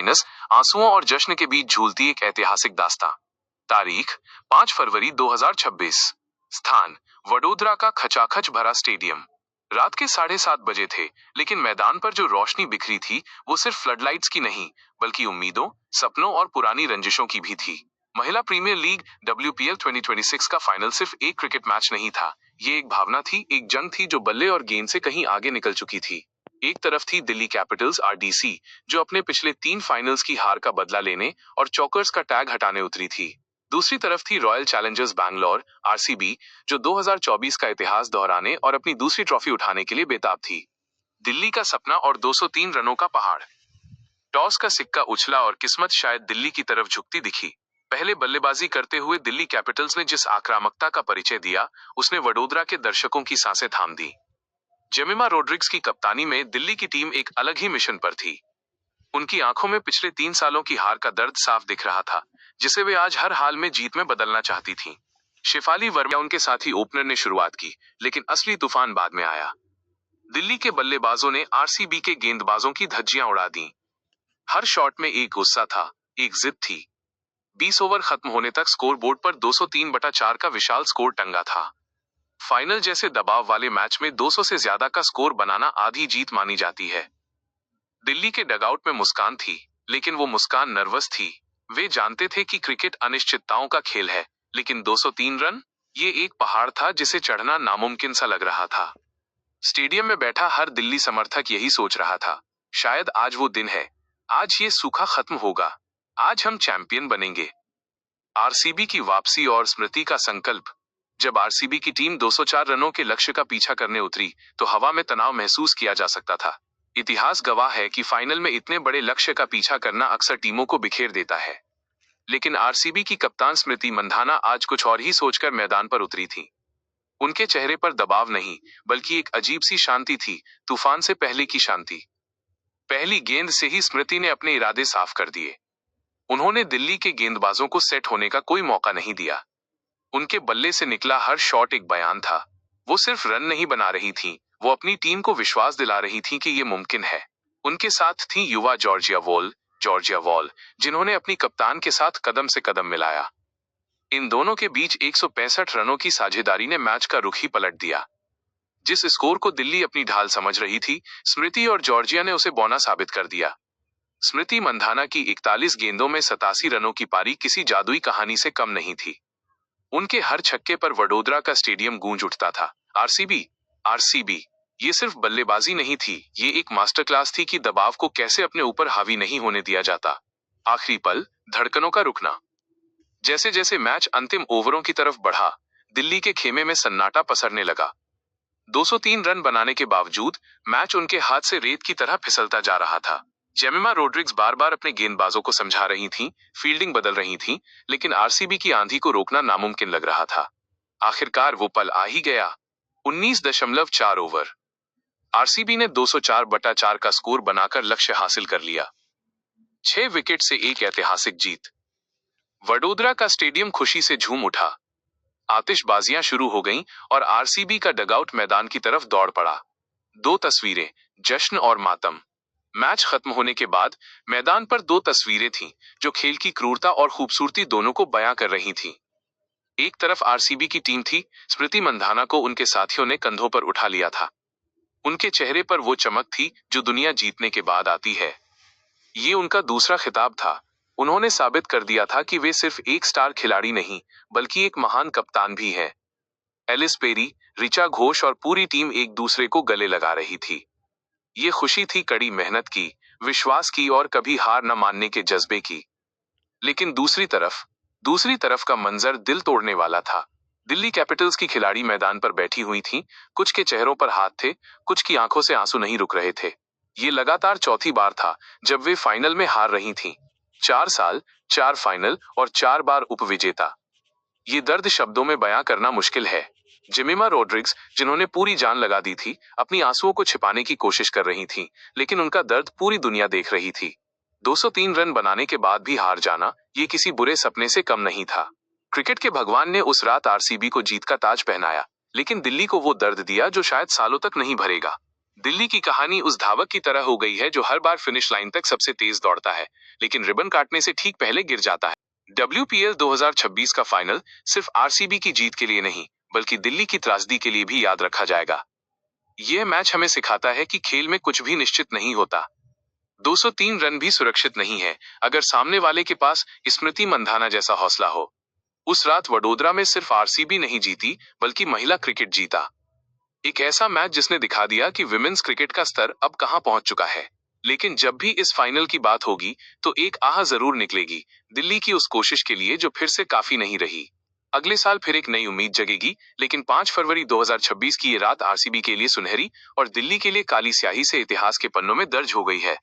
Minus आंसुओं और जश्न के बीच झूलती एक ऐतिहासिक दास्तां। तारीख 5 फरवरी 2026। स्थान वडोदरा का खचाखच भरा स्टेडियम। रात के 7:30 बजे थे, लेकिन मैदान पर जो रोशनी बिखरी थी वो सिर्फ फ्लडलाइट्स की नहीं, बल्कि उम्मीदों, सपनों और पुरानी रंजिशों की भी थी। महिला प्रीमियर लीग WPL 2026 का फाइनल सिर्फ एक क्रिकेट मैच नहीं था, ये एक भावना थी, एक जंग थी जो बल्ले और गेंद से कहीं आगे निकल चुकी थी। एक तरफ थी दिल्ली कैपिटल्स RDC, जो अपने पिछले 3 फाइनल्स की हार का बदला लेने और चौकर्स का टैग हटाने उतरी थी। दूसरी तरफ थी रॉयल चैलेंजर्स बैंगलोर RCB, जो 2024 का इतिहास दोहराने और अपनी दूसरी ट्रॉफी उठाने के लिए बेताब थी। दिल्ली का सपना और 203 रनों का पहाड़। टॉस का सिक्का उछला और किस्मत शायद दिल्ली की तरफ झुकती दिखी। पहले बल्लेबाजी करते हुए दिल्ली कैपिटल्स ने जिस आक्रामकता का परिचय दिया, उसने वडोदरा के दर्शकों की सांसें थाम दी। जेमिमा रोड्रिग्स की कप्तानी में दिल्ली की टीम एक अलग ही मिशन पर थी। उनकी आंखों में पिछले 3 सालों की हार का दर्द साफ दिख रहा था, जिसे वे आज हर हाल में जीत में बदलना चाहती थीं। शेफाली वर्मा उनके साथी ओपनर ने शुरुआत की, लेकिन असली तूफान बाद में आया। दिल्ली के बल्लेबाजों ने RCB के गेंदबाजों की धज्जियां उड़ा दी। हर शॉट में एक गुस्सा था, एक जिद थी। 20 ओवर खत्म होने तक स्कोर बोर्ड पर 203/4 का विशाल स्कोर टंगा था। फाइनल जैसे दबाव वाले मैच में 200 से ज्यादा का स्कोर बनाना आधी जीत मानी जाती है। दिल्ली के डगआउट में मुस्कान थी, लेकिन वो मुस्कान नर्वस थी। वे जानते थे कि क्रिकेट अनिश्चितताओं का खेल है, लेकिन 203 रन, ये एक पहाड़ था जिसे चढ़ना नामुमकिन सा लग रहा था। स्टेडियम में बैठा हर दिल्ली समर्थक यही सोच रहा था, शायद आज वो दिन है, आज ये सूखा खत्म होगा, आज हम चैंपियन बनेंगे। RCB की वापसी और स्मृति का संकल्प। जब RCB की टीम 204 रनों के लक्ष्य का पीछा करने उतरी, तो हवा में तनाव महसूस किया जा सकता था। इतिहास गवाह है कि फाइनल में इतने बड़े लक्ष्य का पीछा करना अक्सर टीमों को बिखेर देता है। लेकिन RCB की कप्तान स्मृति मंधाना आज कुछ और ही सोचकर मैदान पर उतरी थी। उनके चेहरे पर दबाव नहीं, बल्कि एक अजीब सी शांति थी, तूफान से पहले की शांति। पहली गेंद से ही स्मृति ने अपने इरादे साफ कर दिए। उन्होंने दिल्ली के गेंदबाजों को सेट होने का कोई मौका नहीं दिया। उनके बल्ले से निकला हर शॉट एक बयान था। वो सिर्फ रन नहीं बना रही थीं, वो अपनी टीम को विश्वास दिला रही थीं कि ये मुमकिन है। उनके साथ थी युवा जॉर्जिया वॉल, जिन्होंने अपनी कप्तान के साथ कदम से कदम मिलाया। इन दोनों के बीच 165 रनों की साझेदारी ने मैच का रुख ही पलट दिया। जिस स्कोर को दिल्ली अपनी ढाल समझ रही थी, स्मृति और जॉर्जिया ने उसे बौना साबित कर दिया। स्मृति मंधाना की 41 गेंदों में 87 रनों की पारी किसी जादुई कहानी से कम नहीं थी। उनके हर छक्के पर वडोदरा का स्टेडियम गूंज उठता था। RCB, ये सिर्फ बल्लेबाजी नहीं थी, ये एक मास्टरक्लास थी कि दबाव को कैसे अपने ऊपर हावी नहीं होने दिया जाता। आखिरी पल, धड़कनों का रुकना। जैसे जैसे मैच अंतिम ओवरों की तरफ बढ़ा, दिल्ली के खेमे में सन्नाटा पसरने लगा। 203 रन बनाने के बावजूद मैच उनके हाथ से रेत की तरह फिसलता जा रहा था। जेमिमा रोड्रिग्स बार बार अपने गेंदबाजों को समझा रही थीं, फील्डिंग बदल रही थीं, लेकिन RCB की आंधी को रोकना नामुमकिन लग रहा था। आखिरकार वो पल आ ही गया। 19.4 ओवर। RCB ने 204/4 का स्कोर बनाकर लक्ष्य हासिल कर लिया। 6 विकेट से एक ऐतिहासिक जीत। वडोदरा का स्टेडियम खुशी से झूम उठा। आतिशबाजियां शुरू हो गईं और RCB का डगआउट मैदान की तरफ दौड़ पड़ा। 2 तस्वीरें, जश्न और मातम। मैच खत्म होने के बाद मैदान पर 2 तस्वीरें थीं, जो खेल की क्रूरता और खूबसूरती दोनों को बयां कर रही थीं। एक तरफ RCB की टीम थी, स्मृति मंधाना को उनके साथियों ने कंधों पर उठा लिया था। उनके चेहरे पर वो चमक थी जो दुनिया जीतने के बाद आती है। ये उनका दूसरा खिताब था। उन्होंने साबित कर दिया था कि वे सिर्फ एक स्टार खिलाड़ी नहीं, बल्कि एक महान कप्तान भी है। एलिस पेरी, ऋचा घोष और पूरी टीम एक दूसरे को गले लगा रही थी। ये खुशी थी कड़ी मेहनत की, विश्वास की और कभी हार न मानने के जज्बे की। लेकिन दूसरी तरफ का मंजर दिल तोड़ने वाला था। दिल्ली कैपिटल्स की खिलाड़ी मैदान पर बैठी हुई थीं, कुछ के चेहरों पर हाथ थे, कुछ की आंखों से आंसू नहीं रुक रहे थे। ये लगातार चौथी बार था जब वे फाइनल में हार रही थीं। 4 साल, 4 फाइनल और 4 बार उपविजेता। ये दर्द शब्दों में बयां करना मुश्किल है। जेमिमा रोड्रिग्स, जिन्होंने पूरी जान लगा दी थी, अपनी आंसुओं को छिपाने की कोशिश कर रही थीं, लेकिन उनका दर्द पूरी दुनिया देख रही थी। 203 रन बनाने के बाद भी हार जाना, ये किसी बुरे सपने से कम नहीं था। क्रिकेट के भगवान ने उस रात RCB को जीत का ताज पहनाया, लेकिन दिल्ली को वो दर्द दिया जो शायद सालों तक नहीं भरेगा। दिल्ली की कहानी उस धावक की तरह हो गई है जो हर बार फिनिश लाइन तक सबसे तेज दौड़ता है, लेकिन रिबन काटने से ठीक पहले गिर जाता है। WPL 2026 का फाइनल सिर्फ RCB की जीत के लिए नहीं, बल्कि दिल्ली की त्रासदी के लिए भी याद रखा जाएगा। यह मैच हमें सिखाता है कि खेल में कुछ भी निश्चित नहीं होता। 203 रन भी सुरक्षित नहीं है, अगर सामने वाले के पास स्मृति मंधाना जैसा हौसला हो। उस रात वडोदरा में सिर्फ RCB नहीं जीती, बल्कि महिला क्रिकेट जीता। एक ऐसा मैच जिसने दिखा दिया कि विमेन्स क्रिकेट का स्तर अब कहां पहुंच चुका है। लेकिन जब भी इस फाइनल की बात होगी, तो एक आह जरूर निकलेगी, दिल्ली की उस कोशिश के लिए जो फिर से काफी नहीं रही। अगले साल फिर एक नई उम्मीद जगेगी, लेकिन 5 फरवरी 2026 की ये रात RCB के लिए सुनहरी और दिल्ली के लिए काली स्याही से इतिहास के पन्नों में दर्ज हो गई है।